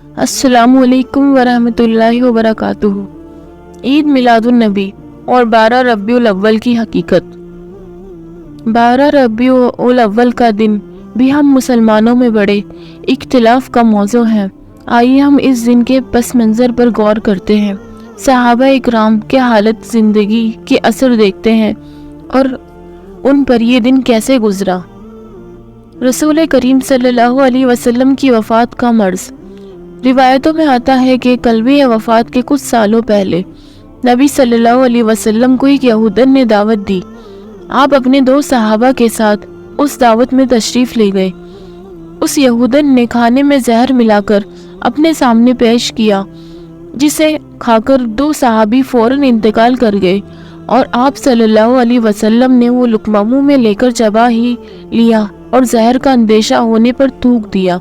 السلام علیکم ورحمۃ اللہ وبرکاتہ۔ عید میلاد النبی اور 12 ربیع الاول کی حقیقت۔ 12 ربیع الاول کا دن بھی ہم مسلمانوں میں بڑے اختلاف کا موضوع ہے۔ آئیے ہم اس دن کے پس منظر پر غور کرتے ہیں، صحابہ اکرام کے حالت زندگی کے اثر دیکھتے ہیں اور ان پر یہ دن کیسے گزرا۔ رسول کریم صلی اللہ علیہ وسلم کی وفات کا مرض۔ روایتوں میں آتا ہے کہ قلبی وفات کے کچھ سالوں پہلے نبی صلی اللہ علیہ وسلم کو ایک یہودن نے دعوت دی۔ آپ اپنے 2 صحابہ کے ساتھ اس دعوت میں تشریف لے گئے۔ اس یہودن نے کھانے میں زہر ملا کر اپنے سامنے پیش کیا، جسے کھا کر 2 صحابی فوراً انتقال کر گئے اور آپ صلی اللہ علیہ وسلم نے وہ لقمہ منہ میں لے کر چبا ہی لیا اور زہر کا اندیشہ ہونے پر تھوک دیا۔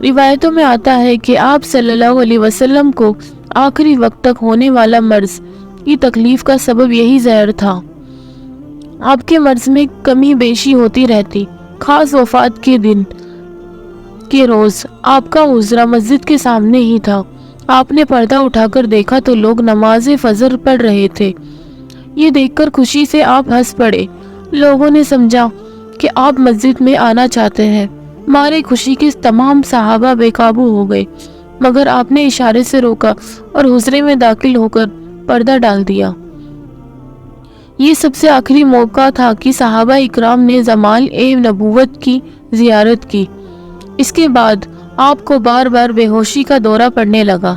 روایتوں میں آتا ہے کہ آپ صلی اللہ علیہ وسلم کو آخری وقت تک ہونے والا مرض کی تکلیف کا سبب یہی زہر تھا۔ آپ کے مرض میں کمی بیشی ہوتی رہتی۔ خاص وفات کے دن کے روز آپ کا حجرہ مسجد کے سامنے ہی تھا۔ آپ نے پردہ اٹھا کر دیکھا تو لوگ نماز فجر پڑھ رہے تھے۔ یہ دیکھ کر خوشی سے آپ ہنس پڑے۔ لوگوں نے سمجھا کہ آپ مسجد میں آنا چاہتے ہیں۔ مارے خوشی کے تمام صحابہ بے قابو ہو گئے، مگر آپ نے اشارے سے روکا اور حجرے میں داخل ہو کر پردہ ڈال دیا۔ یہ سب سے آخری موقع تھا کہ صحابہ اکرام نے زمال نبوت کی زیارت کی۔ اس کے بعد آپ کو بار بار بے ہوشی کا دورہ پڑنے لگا۔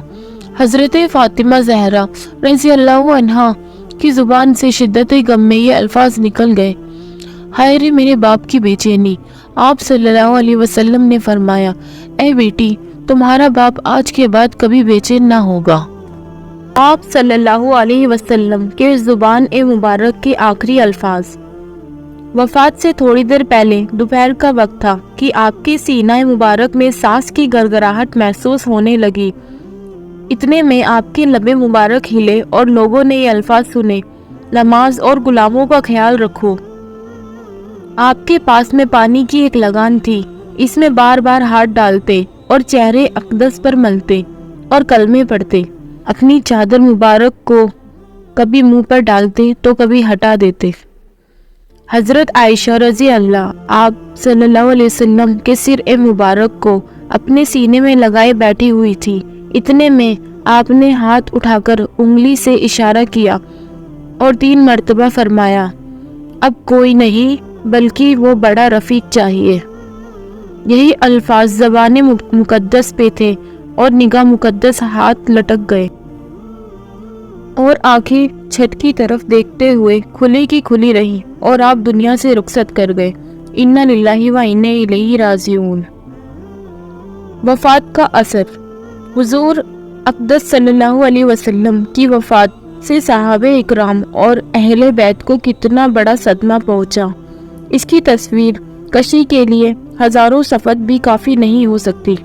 حضرت فاطمہ زہرا رضی اللہ عنہا کی زبان سے شدت غم میں یہ الفاظ نکل گئے: ہائے رے میرے باپ کی بے چینی۔ آپ صلی اللہ علیہ وسلم نے فرمایا: اے بیٹی، تمہارا باپ آج کے بعد کبھی بے چین نہ ہوگا۔ آپ صلی اللہ علیہ وسلم کے زبان مبارک کے آخری الفاظ۔ وفات سے تھوڑی دیر پہلے دوپہر کا وقت تھا کہ آپ کے سینہ مبارک میں سانس کی گڑگڑاہٹ محسوس ہونے لگی۔ اتنے میں آپ کے لب مبارک ہلے اور لوگوں نے یہ الفاظ سنے: نماز اور غلاموں کا خیال رکھو۔ آپ کے پاس میں پانی کی ایک لگان تھی، اس میں بار بار ہاتھ ڈالتے اور چہرے اقدس پر ملتے اور کلمے پڑھتے۔ اپنی چادر مبارک کو کبھی منہ پر ڈالتے تو کبھی ہٹا دیتے۔ حضرت عائشہ رضی اللہ آپ صلی اللہ علیہ وسلم کے سر مبارک کو اپنے سینے میں لگائے بیٹھی ہوئی تھی۔ اتنے میں آپ نے ہاتھ اٹھا کر انگلی سے اشارہ کیا اور 3 مرتبہ فرمایا: اب کوئی نہیں بلکہ وہ بڑا رفیق چاہیے۔ یہی الفاظ زبان مقدس پہ تھے اور نگاہ مقدس ہاتھ لٹک گئے اور آنکھیں چھت کی طرف دیکھتے ہوئے کھلی کی کھلی رہی اور آپ دنیا سے رخصت کر گئے۔ انا للہ و انا الیہ راجعون۔ وفات کا اثر۔ حضور اقدس صلی اللہ علیہ وسلم کی وفات سے صحابہ اکرام اور اہل بیت کو کتنا بڑا صدمہ پہنچا، اس کی تصویر کشی کے لیے ہزاروں صفحات بھی کافی نہیں ہو سکتی۔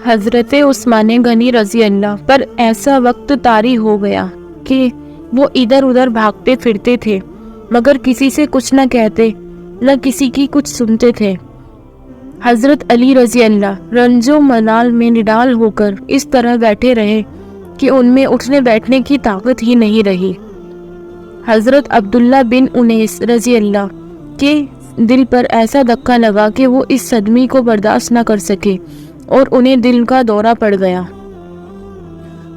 حضرت عثمان غنی رضی اللہ پر ایسا وقت طاری ہو گیا کہ وہ ادھر ادھر بھاگتے پھرتے تھے، مگر کسی سے کچھ نہ کہتے، نہ کسی کی کچھ سنتے تھے۔ حضرت علی رضی اللہ رنج و منال میں نڈال ہو کر اس طرح بیٹھے رہے کہ ان میں اٹھنے بیٹھنے کی طاقت ہی نہیں رہی۔ حضرت عبداللہ بن انیس رضی اللہ کے دل پر ایسا دھکا لگا کہ وہ اس صدمے کو برداشت نہ کر سکے اور انہیں دل کا دورہ پڑ گیا۔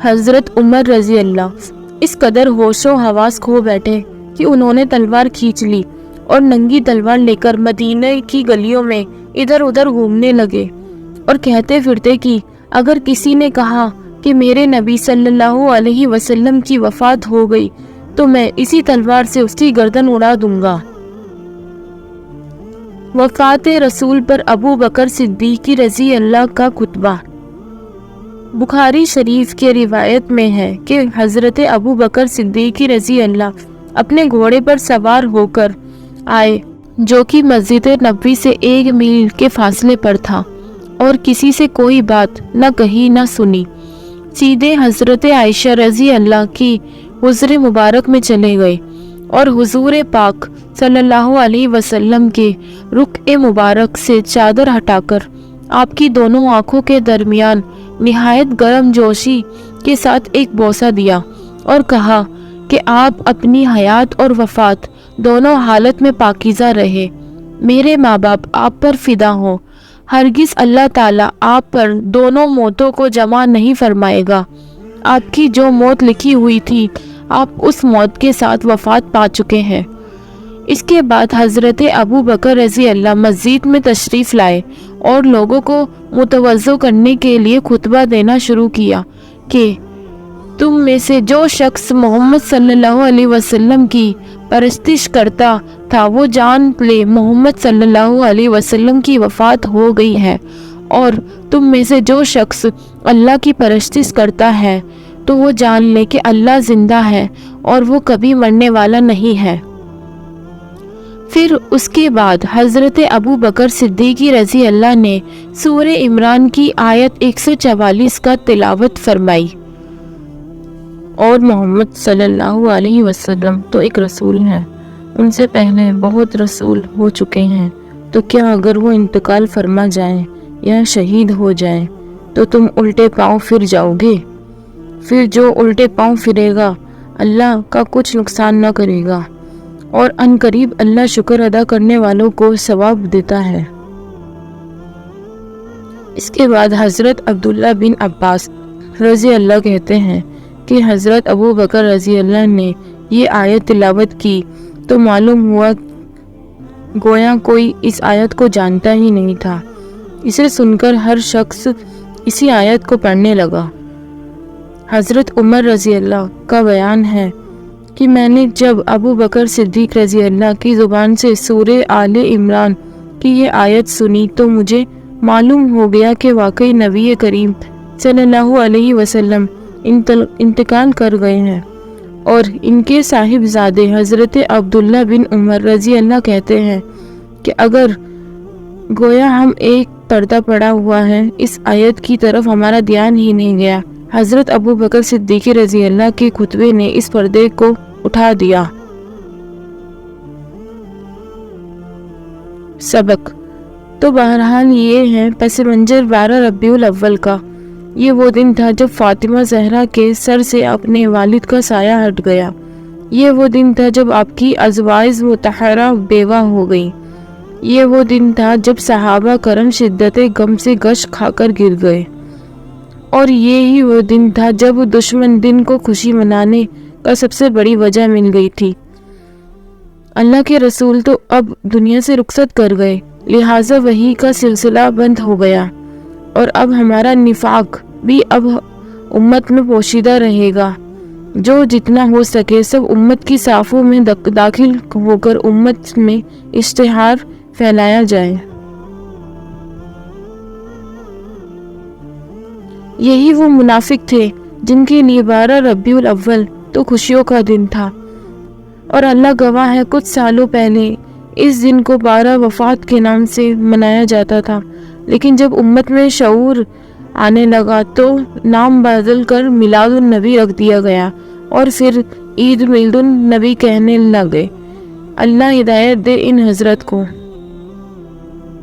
حضرت عمر رضی اللہ اس قدر ہوش و حواس کھو بیٹھے کہ انہوں نے تلوار کھینچ لی اور ننگی تلوار لے کر مدینہ کی گلیوں میں ادھر ادھر گھومنے لگے اور کہتے پھرتے کہ اگر کسی نے کہا کہ میرے نبی صلی اللہ علیہ وسلم کی وفات ہو گئی تو میں اسی تلوار سے اس کی گردن اڑا دوں گا۔ وفات رسول پر ابو بکر صدیق رضی اللہ کا خطبہ۔ بخاری شریف کے روایت میں ہے کہ حضرت ابو بکر صدیق رضی اللہ اپنے گھوڑے پر سوار ہو کر آئے، جو کہ مسجد نبوی سے 1 میل کے فاصلے پر تھا، اور کسی سے کوئی بات نہ کہی نہ سنی، سیدھے حضرت عائشہ رضی اللہ کی حجرے مبارک میں چلے گئے اور حضور پاک صلی اللہ علیہ وسلم کے رخ مبارک سے چادر ہٹا کر آپ کی دونوں آنکھوں کے درمیان نہایت گرم جوشی کے ساتھ ایک بوسہ دیا اور کہا کہ آپ اپنی حیات اور وفات دونوں حالت میں پاکیزہ رہے۔ میرے ماں باپ آپ پر فدا ہوں، ہرگز اللہ تعالیٰ آپ پر دونوں موتوں کو جمع نہیں فرمائے گا۔ آپ کی جو موت لکھی ہوئی تھی آپ اس موت کے ساتھ وفات پا چکے ہیں۔ اس کے بعد حضرت ابو بکر رضی اللہ مسجد میں تشریف لائے اور لوگوں کو متوجہ کرنے کے لیے خطبہ دینا شروع کیا کہ تم میں سے جو شخص محمد صلی اللہ علیہ وسلم کی پرستش کرتا تھا وہ جان لے محمد صلی اللہ علیہ وسلم کی وفات ہو گئی ہے، اور تم میں سے جو شخص اللہ کی پرستش کرتا ہے تو وہ جان لے کہ اللہ زندہ ہے اور وہ کبھی مرنے والا نہیں ہے۔ پھر اس کے بعد حضرت ابو بکر صدیقی رضی اللہ نے سورہ عمران کی آیت 144 کا تلاوت فرمائی۔ اور محمد صلی اللہ علیہ وسلم تو ایک رسول ہیں، ان سے پہلے بہت رسول ہو چکے ہیں، تو کیا اگر وہ انتقال فرما جائیں یا شہید ہو جائیں تو تم الٹے پاؤں پھر جاؤ گے؟ پھر جو الٹے پاؤں پھرے گا اللہ کا کچھ نقصان نہ کرے گا، اور ان قریب اللہ شکر ادا کرنے والوں کو ثواب دیتا ہے۔ اس کے بعد حضرت عبداللہ بن عباس رضی اللہ کہتے ہیں کہ حضرت ابو بکر رضی اللہ نے یہ آیت تلاوت کی تو معلوم ہوا گویا کوئی اس آیت کو جانتا ہی نہیں تھا۔ اسے سن کر ہر شخص اسی آیت کو پڑھنے لگا۔ حضرت عمر رضی اللہ کا بیان ہے کہ میں نے جب ابو بکر صدیق رضی اللہ کی زبان سے سورہ آل عمران کی یہ آیت سنی تو مجھے معلوم ہو گیا کہ واقعی نبی کریم صلی اللہ علیہ وسلم انتقال کر گئے ہیں، اور ان کے صاحبزادے حضرت عبداللہ بن عمر رضی اللہ کہتے ہیں کہ اگر گویا ہم ایک پردہ پڑا ہوا ہے، اس آیت کی طرف ہمارا دھیان ہی نہیں گیا، حضرت ابو بکر صدیقی رضی اللہ کے خطبے نے اس پردے کو اٹھا دیا۔ سبق تو بہرحال یہ ہے پس منظر 12 ربیع الاول کا۔ یہ وہ دن تھا جب فاطمہ زہرا کے سر سے اپنے والد کا سایہ ہٹ گیا۔ یہ وہ دن تھا جب آپ کی ازواج مطہرہ بیوہ ہو گئی۔ یہ وہ دن تھا جب صحابہ کرم شدت غم سے غش کھا کر گر گئے، اور یہی وہ دن تھا جب دشمن دن کو خوشی منانے کا سب سے بڑی وجہ مل گئی تھی۔ اللہ کے رسول تو اب دنیا سے رخصت کر گئے، لہٰذا وحی کا سلسلہ بند ہو گیا، اور اب ہمارا نفاق بھی اب امت میں پوشیدہ رہے گا۔ جو جتنا ہو سکے سب امت کی صافوں میں داخل ہو کر امت میں اشتہار پھیلایا جائے۔ یہی وہ منافق تھے جن کے لیے 12 ربیع الاول تو خوشیوں کا دن تھا، اور اللہ گواہ ہے کچھ سالوں پہلے اس دن کو 12 وفات کے نام سے منایا جاتا تھا، لیکن جب امت میں شعور آنے لگا تو نام بدل کر میلاد النبی رکھ دیا گیا، اور پھر عید میلاد النبی کہنے لگے۔ اللہ ہدایت دے ان حضرت کو،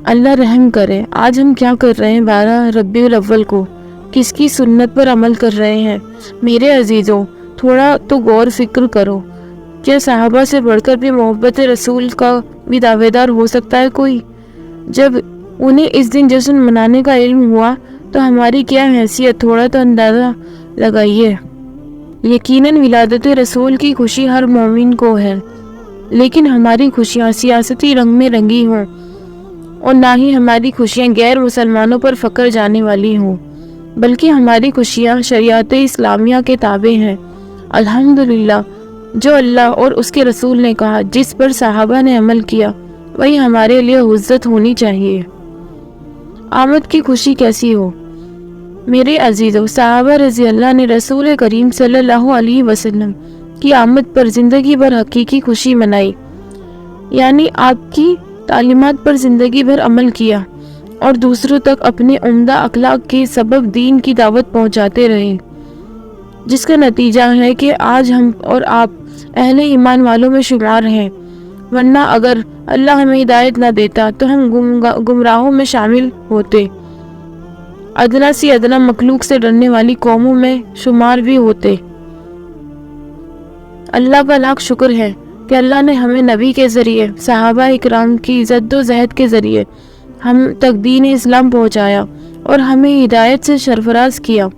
اللہ رحم کرے۔ آج ہم کیا کر رہے ہیں 12 ربیع الاول کو؟ کس کی سنت پر عمل کر رہے ہیں؟ میرے عزیزوں، تھوڑا تو غور فکر کرو۔ کیا صحابہ سے بڑھ کر بھی محبت رسول کا بھی دعوے دار ہو سکتا ہے کوئی؟ جب انہیں اس دن جشن منانے کا علم ہوا تو ہماری کیا حیثیت، تھوڑا تو اندازہ لگائیے۔ یقیناً ولادت رسول کی خوشی ہر مومن کو ہے، لیکن ہماری خوشیاں سیاسی رنگ میں رنگی ہوں، اور نہ ہی ہماری خوشیاں غیر مسلمانوں پر فخر جانے والی ہوں، بلکہ ہماری خوشیاں شریعت اسلامیہ کے تابع ہیں۔ الحمدللہ، جو اللہ اور اس کے رسول نے کہا، جس پر صحابہ نے عمل کیا، وہی ہمارے لیے عزت ہونی چاہیے۔ آمد کی خوشی کیسی ہو؟ میرے عزیزوں، صحابہ رضی اللہ نے رسول کریم صلی اللہ علیہ وسلم کی آمد پر زندگی بھر حقیقی خوشی منائی، یعنی آپ کی تعلیمات پر زندگی بھر عمل کیا، اور دوسروں تک اپنے عمدہ اخلاق کے سبب دین کی دعوت پہنچاتے رہے، جس کا نتیجہ ہے کہ آج ہم اور آپ اہل ایمان والوں میں شمار ہیں، ورنہ اگر اللہ ہمیں ہدایت نہ دیتا تو ہم گمراہوں میں شامل ہوتے۔ ادنا سی ادنا مخلوق سے ڈرنے والی قوموں میں شمار بھی ہوتے۔ اللہ کا لاکھ شکر ہے کہ اللہ نے ہمیں نبی کے ذریعے، صحابہ اکرام کی جد و جہد کے ذریعے ہم تک دین اسلام پہنچایا اور ہمیں ہدایت سے سرفراز کیا۔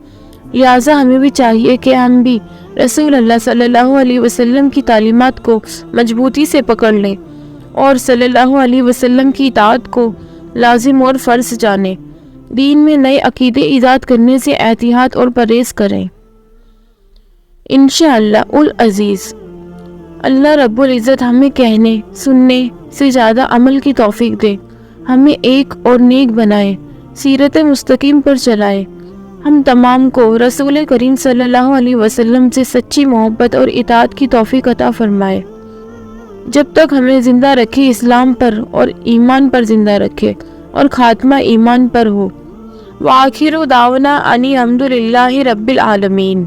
لہٰذا ہمیں بھی چاہیے کہ ہم بھی رسول اللہ صلی اللہ علیہ وسلم کی تعلیمات کو مضبوطی سے پکڑ لیں اور صلی اللہ علیہ وسلم کی اطاعت کو لازم اور فرض جانیں۔ دین میں نئے عقیدے ایجاد کرنے سے احتیاط اور پرہیز کریں۔ انشاءاللہ العزیز اللہ رب العزت ہمیں کہنے سننے سے زیادہ عمل کی توفیق دے، ہمیں ایک اور نیک بنائے، سیرت مستقیم پر چلائے، ہم تمام کو رسول کریم صلی اللہ علیہ وسلم سے سچی محبت اور اطاعت کی توفیق عطا فرمائے۔ جب تک ہمیں زندہ رکھے اسلام پر اور ایمان پر زندہ رکھے اور خاتمہ ایمان پر ہو۔ وآخر دعوانا ان الحمد للہ رب العالمین۔